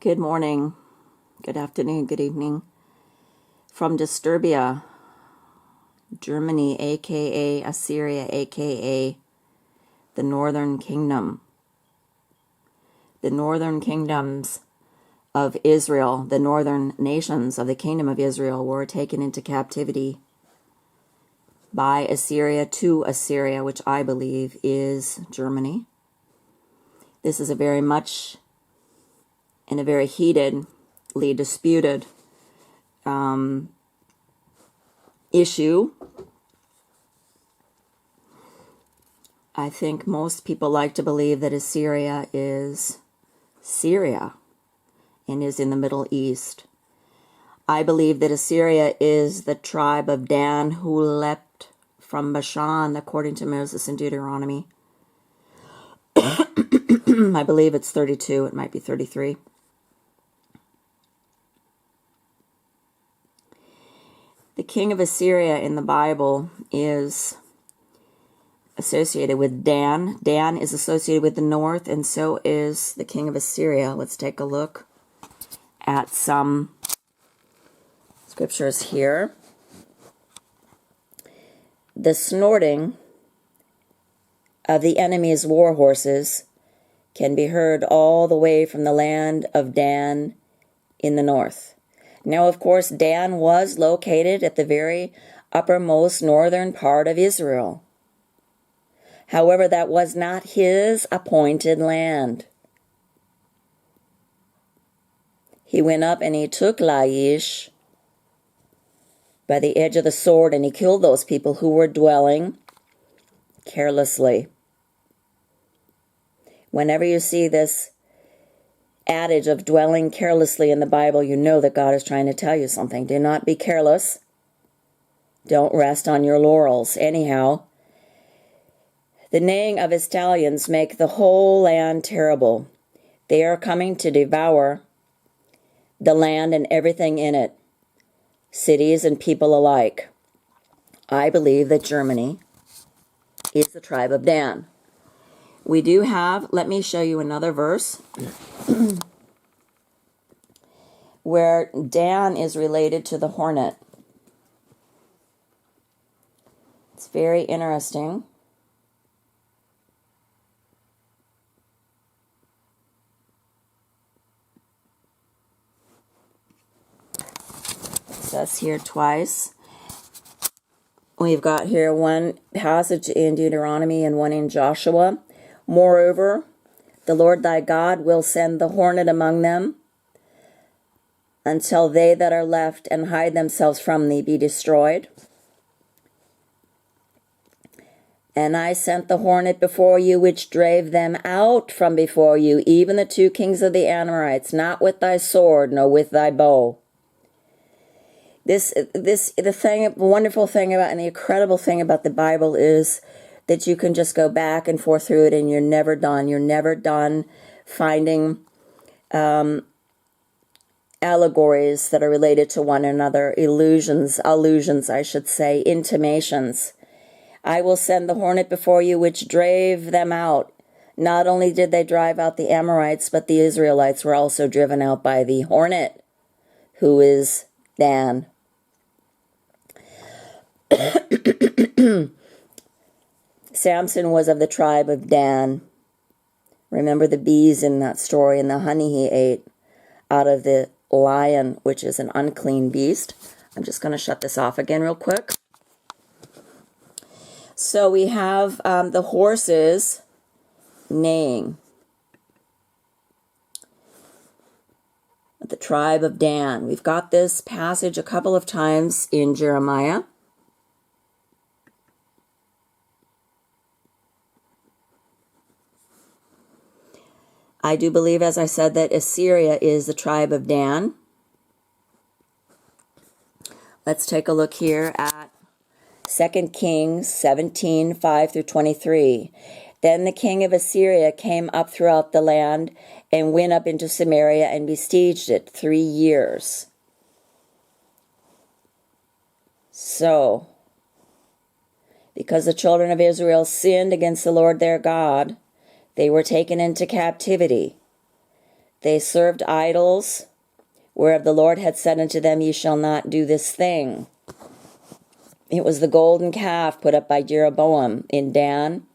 Good morning, good afternoon, good evening. From Disturbia, Germany, aka Assyria, aka the Northern Kingdom. The northern kingdoms of Israel, the northern nations of the kingdom of Israel were taken into captivity by Assyria to Assyria, which I believe is Germany. This is a very much in a very heatedly disputed issue. I think most people like to believe that Assyria is Syria and is in the Middle East. I believe that Assyria is the tribe of Dan who leapt from Bashan, according to Moses in Deuteronomy. I believe it's 32, it might be 33. The king of Assyria in the Bible is associated with Dan. Dan is associated with the north, and so is the king of Assyria. Let's take a look at some scriptures here. The snorting of the enemy's war horses can be heard all the way from the land of Dan in the north. Now, of course, Dan was located at the very uppermost northern part of Israel. However, that was not his appointed land. He went up and he took Laish by the edge of the sword, and he killed those people who were dwelling carelessly. Whenever you see this adage of dwelling carelessly in the Bible, you know that God is trying to tell you something. Do not be careless. Don't rest on your laurels. Anyhow, the neighing of his stallions make the whole land terrible. They are coming to devour the land and everything in it, cities and people alike. I believe that Germany is the tribe of Dan. We do have, let me show you another verse where Dan is related to the hornet. It's very interesting. It says here twice. We've got here one passage in Deuteronomy and one in Joshua. Moreover, the Lord thy God will send the hornet among them until they that are left and hide themselves from thee be destroyed. And I sent the hornet before you, which drave them out from before you, even the two kings of the Amorites, not with thy sword, nor with thy bow. The wonderful thing about, and the incredible thing about the Bible is that you can just go back and forth through it and you're never done. You're never done finding allegories that are related to one another, allusions, I should say, intimations. I will send the hornet before you, which drave them out. Not only did they drive out the Amorites, but the Israelites were also driven out by the hornet, who is Dan. Samson was of the tribe of Dan. Remember the bees in that story and the honey he ate out of the lion, which is an unclean beast. I'm just going to shut this off again real quick. So we have the horses neighing. The tribe of Dan. We've got this passage a couple of times in Jeremiah. I do believe, as I said, that Assyria is the tribe of Dan. Let's take a look here at 2 Kings 17, 5 through 23. Then the king of Assyria came up throughout the land and went up into Samaria and besieged it 3 years. So, because the children of Israel sinned against the Lord their God, they were taken into captivity They served idols, whereof the Lord had said unto them, Ye shall not do this thing. It was the golden calf put up by Jeroboam in Dan.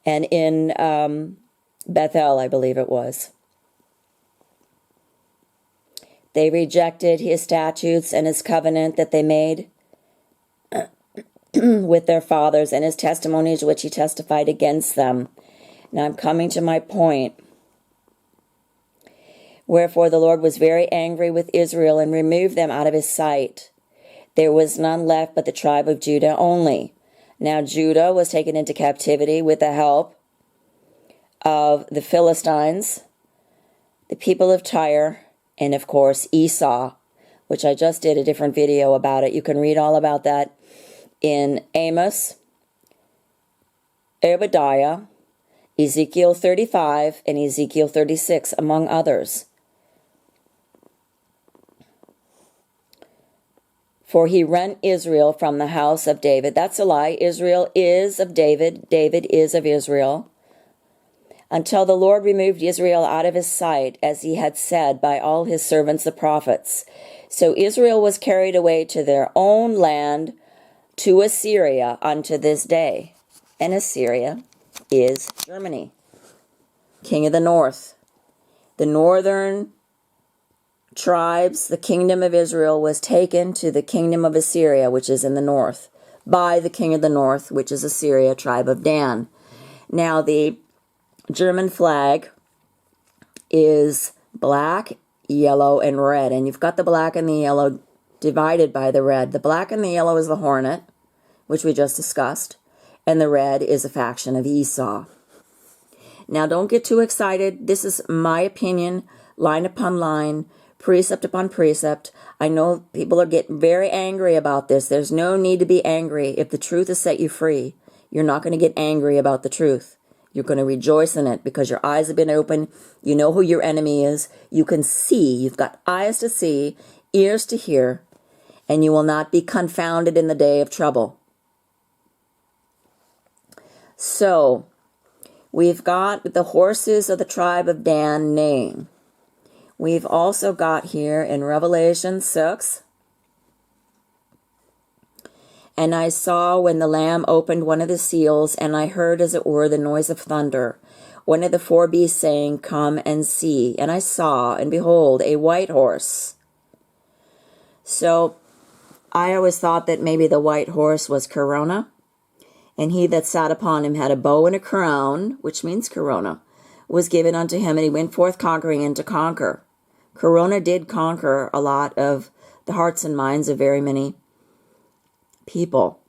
And in Bethel, I believe it was. They rejected his statutes and his covenant that they made with their fathers, and his testimonies which he testified against them. Now I'm coming to my point. Wherefore the Lord was very angry with Israel, and removed them out of his sight. There was none left but the tribe of Judah only. Now Judah was taken into captivity with the help of the Philistines, the people of Tyre, and of course Esau, which I just did a different video about it. You can read all about that in Amos, Obadiah, Ezekiel 35, and Ezekiel 36, among others. For he rent Israel from the house of David. That's a lie. Israel is of David. David is of Israel. Until the Lord removed Israel out of his sight, as he had said by all his servants the prophets. So Israel was carried away to their own land, to Assyria, unto this day. And Assyria is Germany, king of the north. The northern tribes, the kingdom of Israel, was taken to the kingdom of Assyria, which is in the north, by the king of the north, which is Assyria, tribe of Dan. Now the German flag is black, yellow, and red, and you've got the black and the yellow divided by the red. The black and the yellow is the hornet, which we just discussed, and the red is a faction of Esau. Now don't get too excited. This is my opinion, line upon line, precept upon precept. I know people are getting very angry about this. There's no need to be angry. If the truth has set you free, you're not going to get angry about the truth. You're going to rejoice in it because your eyes have been open. You know who your enemy is. You can see. You've got eyes to see, ears to hear, and you will not be confounded in the day of trouble. So, we've got the horses of the tribe of Dan name. We've also got here in Revelation 6, and I saw when the Lamb opened one of the seals, and I heard as it were the noise of thunder, one of the four beasts saying, Come and see. And I saw, and behold, a white horse. So, I always thought that maybe the white horse was Corona, and he that sat upon him had a bow and a crown, which means Corona, was given unto him, and he went forth conquering and to conquer. Corona did conquer a lot of the hearts and minds of very many people.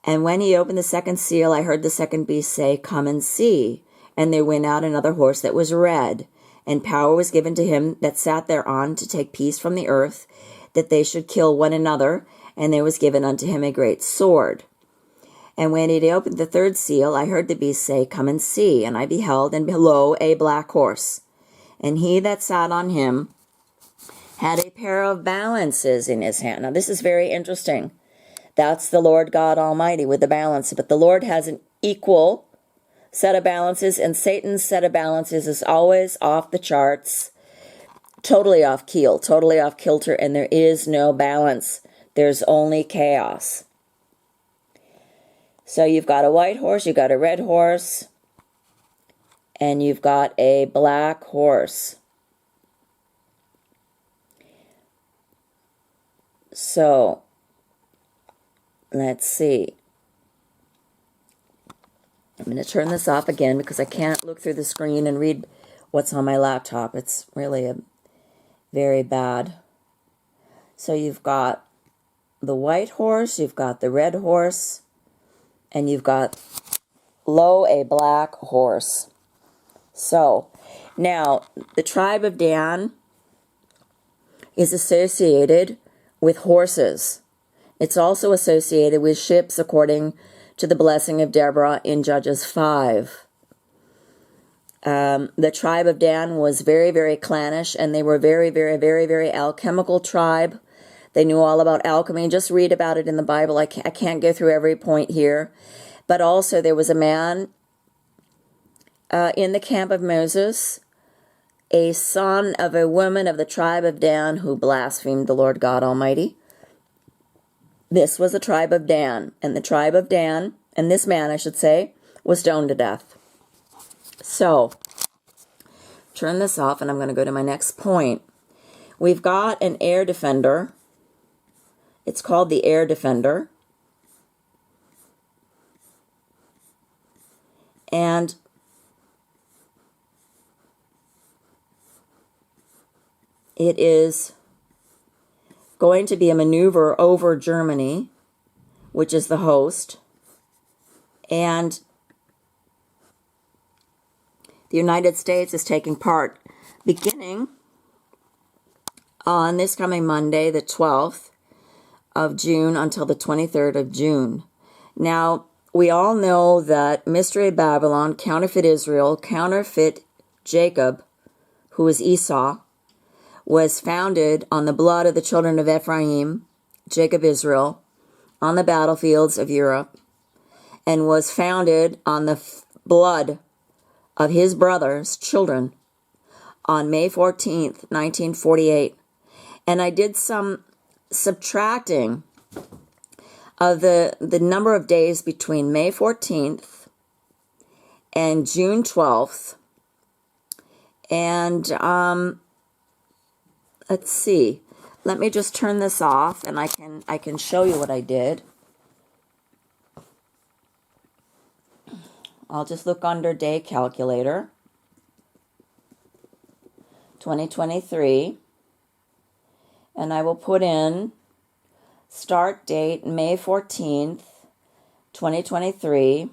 And when he opened the second seal, I heard the second beast say, Come and see. And there went out another horse that was red, and power was given to him that sat thereon to take peace from the earth, that they should kill one another, and there was given unto him a great sword. And when he had opened the third seal, I heard the beast say, Come and see. And I beheld, and below a black horse. And he that sat on him had a pair of balances in his hand. Now this is very interesting. That's the Lord God Almighty with the balance. But the Lord has an equal set of balances, and Satan's set of balances is always off the charts, totally off keel, totally off kilter, and there is no balance. There's only chaos. So you've got a white horse, you've got a red horse, and you've got a black horse. So, let's see. I'm going to turn this off again because I can't look through the screen and read what's on my laptop. It's really very bad. So you've got the white horse, you've got the red horse, and you've got lo, a black horse. So, now, the tribe of Dan is associated with horses. It's also associated with ships, according to the blessing of Deborah in Judges 5. The tribe of Dan was very, very clannish, and they were very, very, very, very alchemical tribe. They knew all about alchemy. Just read about it in the Bible. I can't go through every point here. But also there was a man in the camp of Moses, a son of a woman of the tribe of Dan, who blasphemed the Lord God Almighty. This was the tribe of Dan, and the tribe of Dan, and this man, I should say, was stoned to death. So, turn this off, and I'm going to go to my next point. We've got an air defender. It's called the air defender. And it is going to be a maneuver over Germany, which is the host. And the United States is taking part beginning on this coming Monday, the 12th of June, until the 23rd of June. Now, we all know that Mystery Babylon, counterfeit Israel, counterfeit Jacob, who is Esau, was founded on the blood of the children of Ephraim, Jacob Israel, on the battlefields of Europe, and was founded on the blood of his brother's children on May 14th, 1948. And I did some subtracting of the number of days between May 14th and June 12th. And let's see. Let me just turn this off, and I can show you what I did. I'll just look under day calculator. 2023. And I will put in start date May 14th, 2023.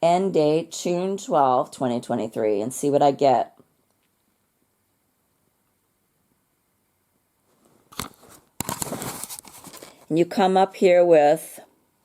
End date June 12th, 2023. And see what I get. And you come up here with